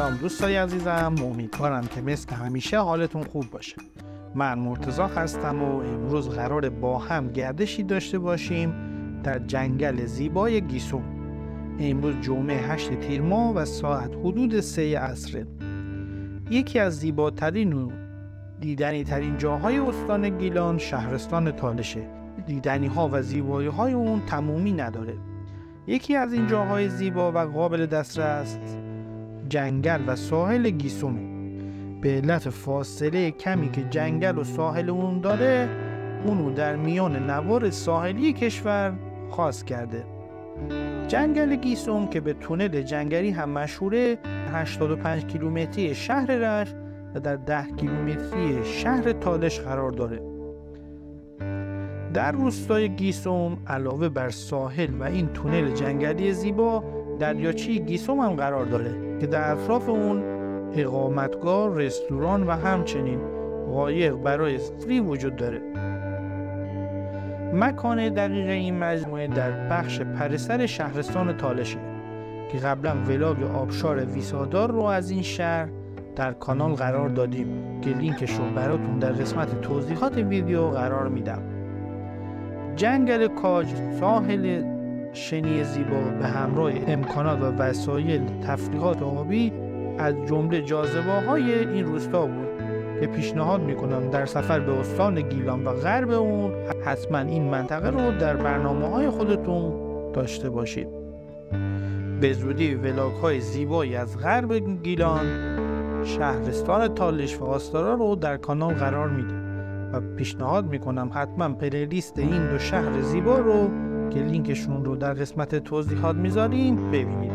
سلام دوستای عزیزم، امیدوارم که مثل همیشه حالتون خوب باشه. من مرتضی هستم و امروز قراره با هم گردشی داشته باشیم در جنگل زیبای گیسوم. امروز جمعه 8 تیر ماه و ساعت حدود 3 عصره. یکی از زیباترین و دیدنی ترین جاهای استان گیلان شهرستان تالشه. دیدنی ها و زیبایی های اون تمومی نداره. یکی از این جاهای زیبا و قابل دسترس جنگل و ساحل گیسوم. به علت فاصله کمی که جنگل و ساحل اون داره، اونو در میان نوار ساحلی کشور خاص کرده. جنگل گیسوم که به تونل جنگلی هم مشهوره، 85 کیلومتری شهر رشت و در 10 کیلومتری شهر تالش قرار داره. در روستای گیسوم علاوه بر ساحل و این تونل جنگلی زیبا، دریاچه گیسوم هم قرار داره که در اطراف اون اقامتگاه، رستوران و همچنین قایق برای استری وجود داره. مکان دقیق این مجموعه در بخش پرسر شهرستان تالشه که قبلا ولاگ آبشار ویسادار رو از این شهر در کانال قرار دادیم که لینکش رو براتون در قسمت توضیحات ویدیو قرار میدم. جنگل کاج، ساحل شنی زیبا به همراه امکانات و وسایل تفریحات آبی از جمله جاذبه‌های این روستا بود که پیشنهاد میکنم در سفر به استان گیلان و غرب اون حتما این منطقه رو در برنامه‌های خودتون داشته باشید. به زودی ولاگ‌های زیبایی از غرب گیلان، شهرستان تالش و آستارا رو در کانال قرار میدیم و پیشنهاد میکنم حتما پلیلیست این دو شهر زیبا رو که لینکشون رو در قسمت توضیحات میذاریم ببینید.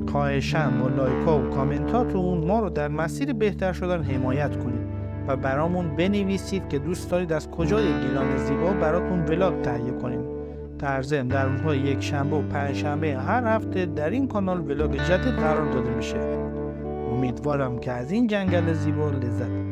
خواهشاً با لایک‌ها و کامنتاتون ما رو در مسیر بهتر شدن حمایت کنید و برامون بنویسید که دوست دارید از کجای گیلان زیبا براتون ولاگ تهیه کنیم. در ضمن در روزهای یکشنبه و پنجشنبه هر هفته در این کانال ولاگ جدید قرار داده میشه. امیدوارم که از این جنگل زیبا لذت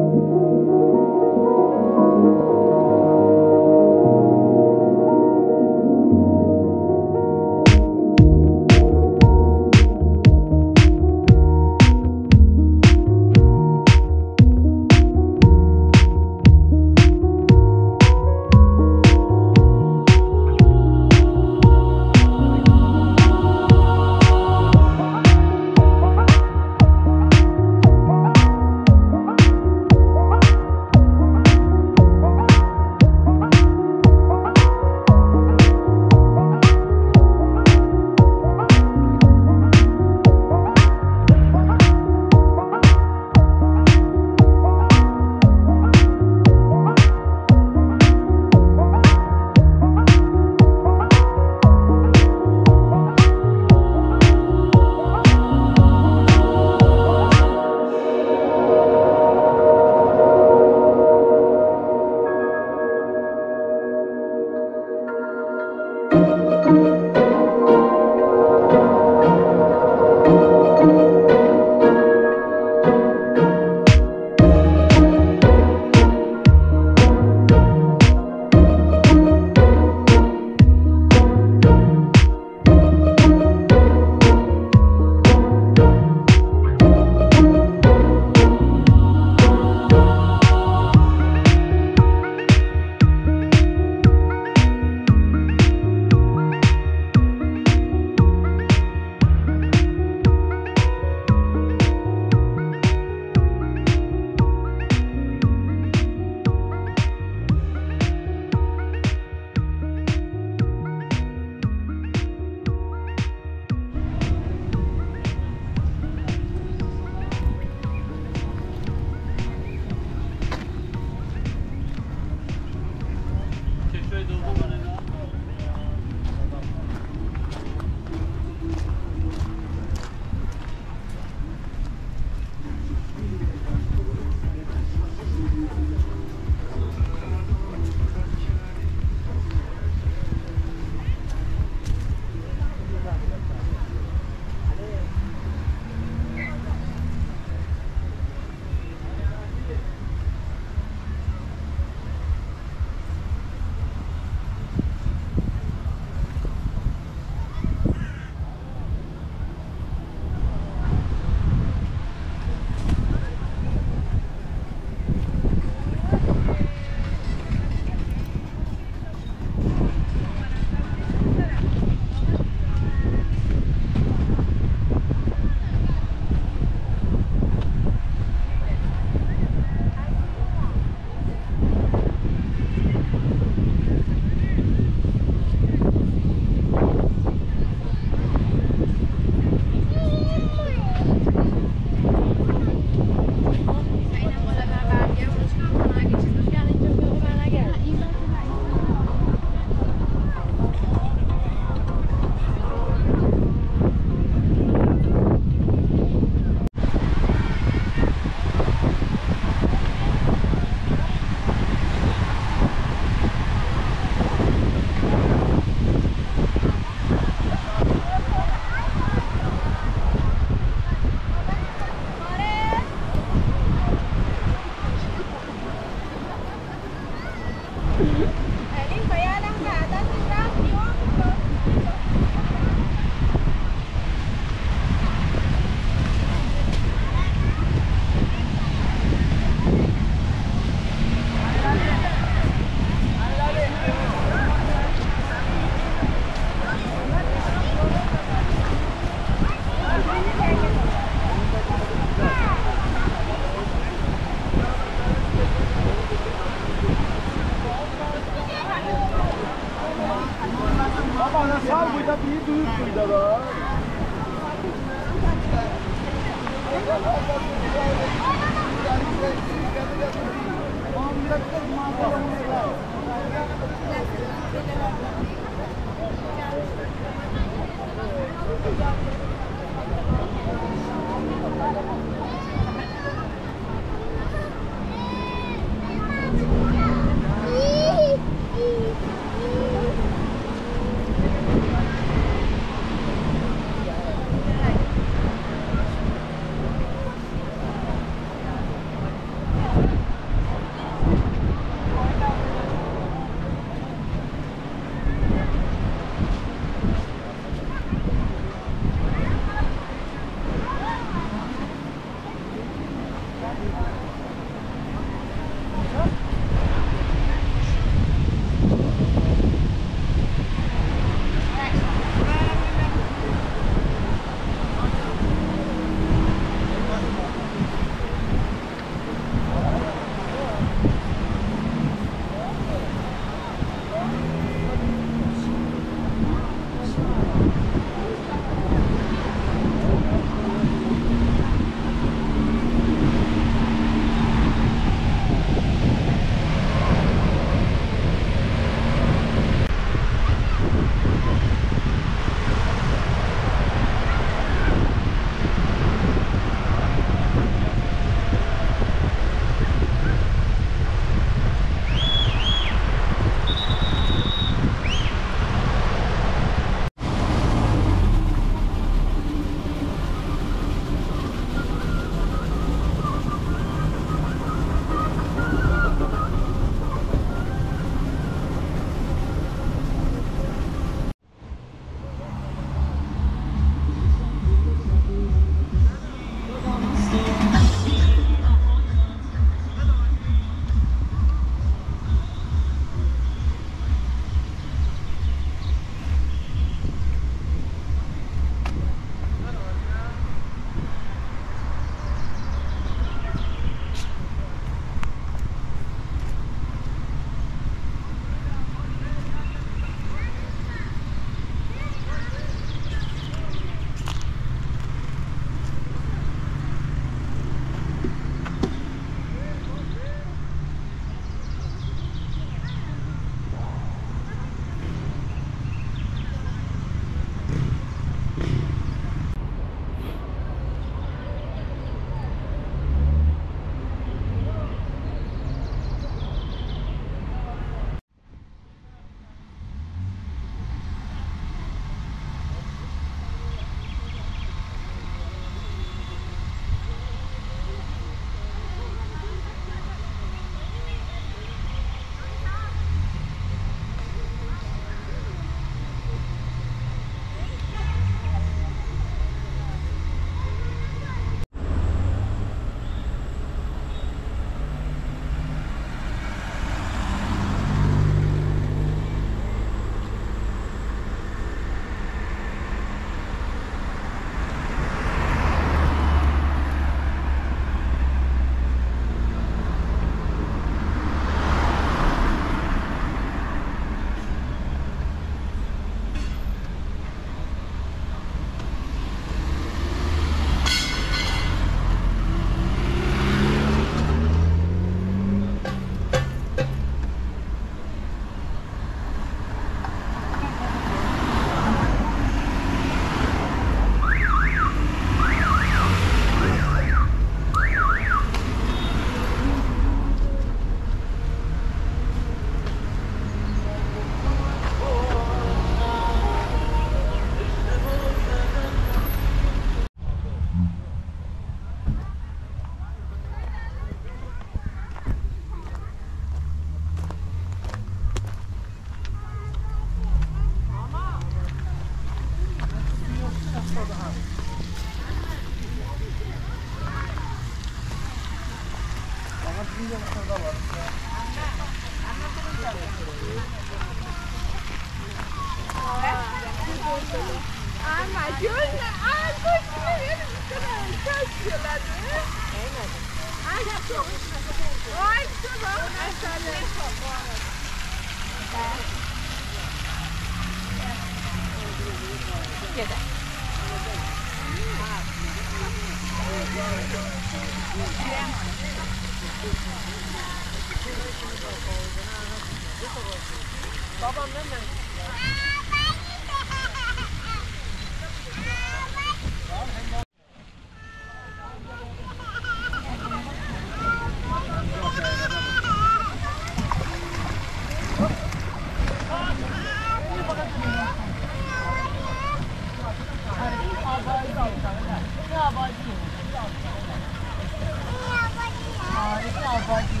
آبادی